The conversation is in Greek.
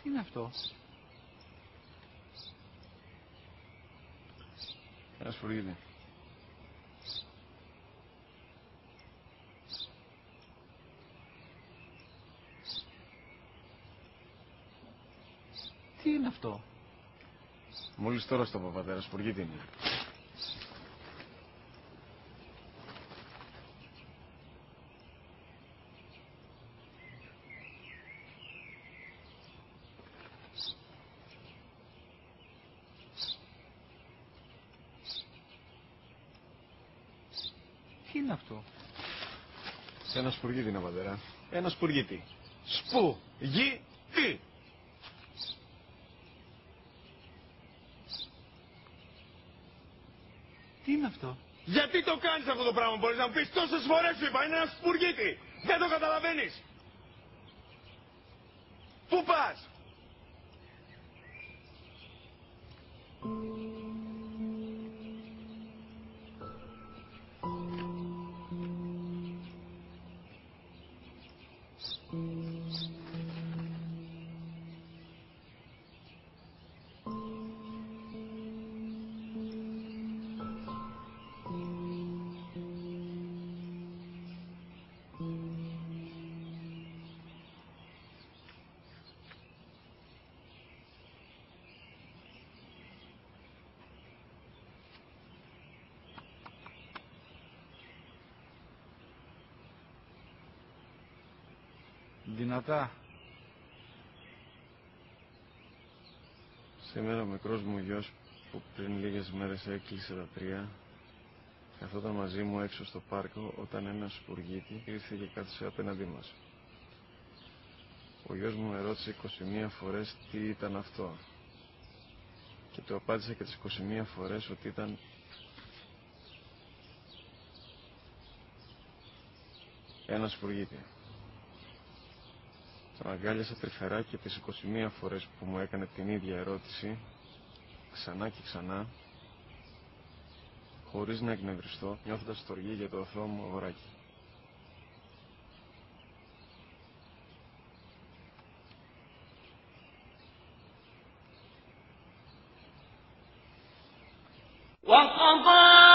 Τι είναι αυτό? Ένα σφουργίτη. Τι είναι αυτό? Μόλις τώρα στο πατέρα, σφουργίτη είναι. Τι είναι αυτό? Ένα σπουργίτη είναι, πατέρα. Ένα σπουργίτη. Σπου-γη-τι. Τι είναι αυτό? Γιατί το κάνεις αυτό το πράγμα, μπορείς να μου πεις? Τόσες φορές σου είπα, είναι ένα σπουργίτη. Δεν το καταλαβαίνεις. Πού πας? Δυνατά. Σήμερα ο μικρός μου γιος που πριν λίγες μέρες έκλεισε τα 3 καθόταν μαζί μου έξω στο πάρκο όταν ένας σπουργίτη ήρθε και κάθισε απέναντί μας. Ο γιος μου με ρώτησε 21 φορές τι ήταν αυτό και του απάντησα και τις 21 φορές ότι ήταν ένα σπουργίτη. Τον αγκάλιασα τρυφερά και τις 21 φορές που μου έκανε την ίδια ερώτηση, ξανά και ξανά, χωρίς να εκνευριστώ, νιώθοντας στοργή για το αθώο μου αγοράκι. وقضى